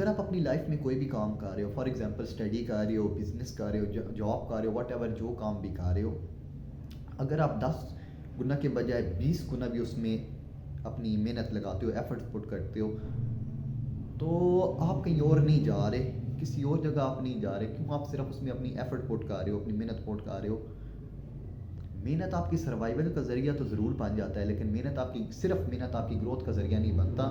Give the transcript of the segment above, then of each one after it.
اگر آپ اپنی لائف میں کوئی بھی کام کر رہے ہو، فار ایگزامپل اسٹڈی کر رہے ہو، بزنس کر رہے ہو، جاب کر رہے ہو، واٹ ایور جو کام بھی کر رہے ہو، اگر آپ 10 گنا کے بجائے 20 گنا بھی اس میں اپنی محنت لگاتے ہو، ایفرٹ پٹ کرتے ہو، تو آپ کہیں اور نہیں جا رہے، کسی اور جگہ آپ نہیں جا رہے. کیوں؟ آپ صرف اس میں اپنی ایفرٹ پٹ کر رہے ہو، اپنی محنت پٹ کر رہے ہو. محنت آپ کی سروائیول کا ذریعہ تو ضرور بن جاتا ہے، لیکن محنت آپ کی گروتھ کا ذریعہ نہیں بنتا.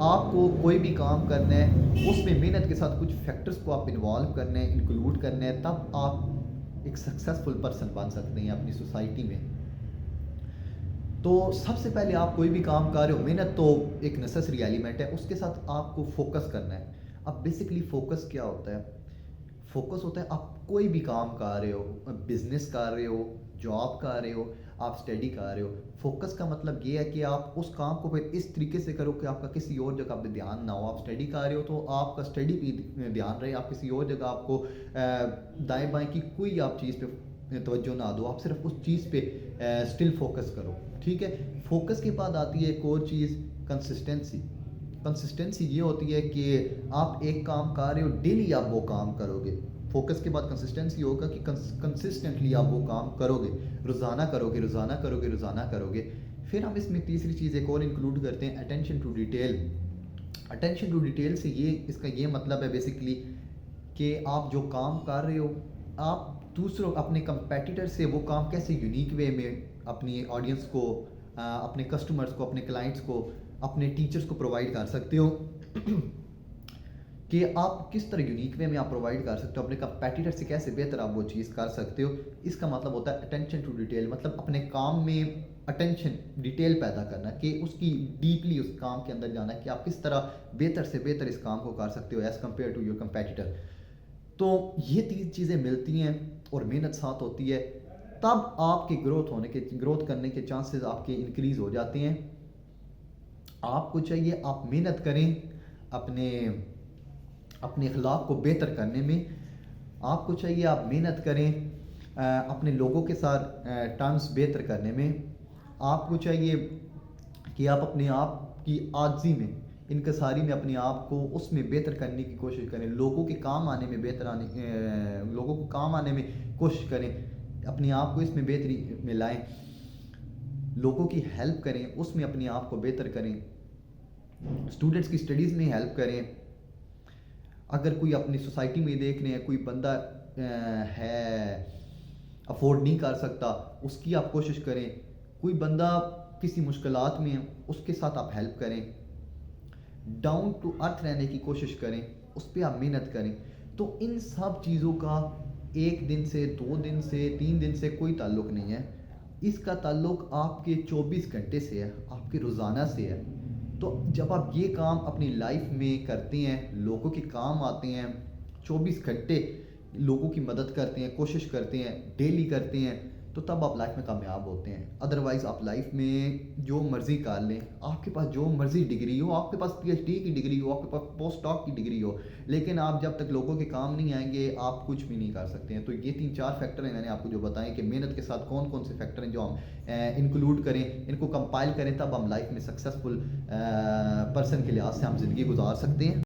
آپ کو کوئی بھی کام کرنا ہے، اس میں محنت کے ساتھ کچھ فیکٹرز کو آپ انوالو کرنا ہے، انکلوڈ کرنا ہے، تب آپ ایک سکسیزفل پرسن بن سکتے ہیں اپنی سوسائٹی میں. تو سب سے پہلے آپ کوئی بھی کام کر رہے ہو، محنت تو ایک نیسیسری ایلیمنٹ ہے، اس کے ساتھ آپ کو فوکس کرنا ہے. اب بیسکلی فوکس کیا ہوتا ہے؟ فوکس ہوتا ہے آپ کوئی بھی کام کر رہے ہو، بزنس کر رہے ہو، جاب کر رہے ہو، آپ اسٹڈی کر رہے ہو. فوکس کا مطلب یہ ہے کہ آپ اس کام کو پھر اس طریقے سے کرو کہ آپ کا کسی اور جگہ پہ دھیان نہ ہو. آپ اسٹڈی کر رہے ہو تو آپ کا اسٹڈی پہ دھیان رہے، آپ کسی اور جگہ آپ کو دائیں بائیں کی کوئی آپ چیز پہ توجہ نہ دو، آپ صرف اس چیز پہ اسٹل فوکس کرو. ٹھیک ہے. فوکس کے بعد آتی ہے ایک اور چیز، کنسسٹنسی. کنسسٹنسی یہ ہوتی ہے کہ آپ ایک کام کر رہے ہو، ڈیلی آپ وہ کام کرو گے. فوکس کے بعد کنسسٹنسی ہوگا کہ کنسسٹنٹلی آپ وہ کام کرو گے، روزانہ کرو گے، روزانہ کرو گے، روزانہ کرو گے. پھر ہم اس میں تیسری چیز ایک اور انکلوڈ کرتے ہیں، attention to detail. Attention to detail سے اس کا یہ مطلب ہے بیسکلی کہ آپ جو کام کر رہے ہو، آپ دوسروں اپنے کمپیٹیٹر سے وہ کام کیسے یونیک وے میں اپنی آڈینس کو، اپنے کسٹمرز کو، اپنے کلائنٹس کو، اپنے ٹیچرز کو پرووائڈ کر سکتے ہو. کہ آپ کس طرح یونیک وے میں آپ پرووائڈ کر سکتے ہو، اپنے کمپیٹیٹر سے کیسے بہتر آپ وہ چیز کر سکتے ہو. اس کا مطلب ہوتا ہے اٹینشن ٹو ڈیٹیل، مطلب اپنے کام میں اٹینشن، ڈیٹیل پیدا کرنا، کہ اس کی ڈیپلی اس کام کے اندر جانا کہ آپ کس طرح بہتر سے بہتر اس کام کو کر سکتے ہو as compare to your competitor. تو یہ 3 چیزیں ملتی ہیں اور محنت ساتھ ہوتی ہے، تب آپ کے گروتھ کرنے کے چانسز آپ کے انکریز ہو جاتے ہیں. آپ کو چاہیے آپ محنت کریں اپنے اخلاق کو بہتر کرنے میں. آپ کو چاہیے آپ محنت کریں اپنے لوگوں کے ساتھ ٹرمز بہتر کرنے میں. آپ کو چاہیے کہ آپ اپنے آپ کی عاجزی میں، انکساری میں اپنے آپ کو اس میں بہتر کرنے کی کوشش کریں، لوگوں کے کام آنے میں لوگوں کو کام آنے میں کوشش کریں، اپنے آپ کو اس میں بہتری میں لائیں، لوگوں کی ہیلپ کریں، اس میں اپنے آپ کو بہتر کریں، اسٹوڈنٹس کی اسٹڈیز میں ہیلپ کریں. اگر کوئی اپنی سوسائٹی میں دیکھ رہے ہیں کوئی بندہ ہے افورڈ نہیں کر سکتا، اس کی آپ کوشش کریں. کوئی بندہ کسی مشکلات میں ہے، اس کے ساتھ آپ ہیلپ کریں. ڈاؤن ٹو ارتھ رہنے کی کوشش کریں، اس پہ آپ محنت کریں. تو ان سب چیزوں کا 1 دن سے، 2 دن سے، 3 دن سے کوئی تعلق نہیں ہے. اس کا تعلق آپ کے 24 گھنٹے سے ہے، آپ کے روزانہ سے ہے. تو جب آپ یہ کام اپنی لائف میں کرتے ہیں، لوگوں کے کام آتے ہیں، 24 گھنٹے لوگوں کی مدد کرتے ہیں، کوشش کرتے ہیں، ڈیلی کرتے ہیں، تو تب آپ لائف میں کامیاب ہوتے ہیں. ادروائز آپ لائف میں جو مرضی کر لیں، آپ کے پاس جو مرضی ڈگری ہو، آپ کے پاس PhD کی ڈگری ہو، آپ کے پاس پوسٹ ڈاک کی ڈگری ہو، لیکن آپ جب تک لوگوں کے کام نہیں آئیں گے آپ کچھ بھی نہیں کر سکتے ہیں. تو یہ 3-4 فیکٹر ہیں میں نے آپ کو جو بتائیں کہ محنت کے ساتھ کون کون سے فیکٹر ہیں جو ہم انکلوڈ کریں، ان کو کمپائل کریں، تب ہم لائف میں سکسیزفل پرسن کے لحاظ سے ہم زندگی گزار سکتے ہیں.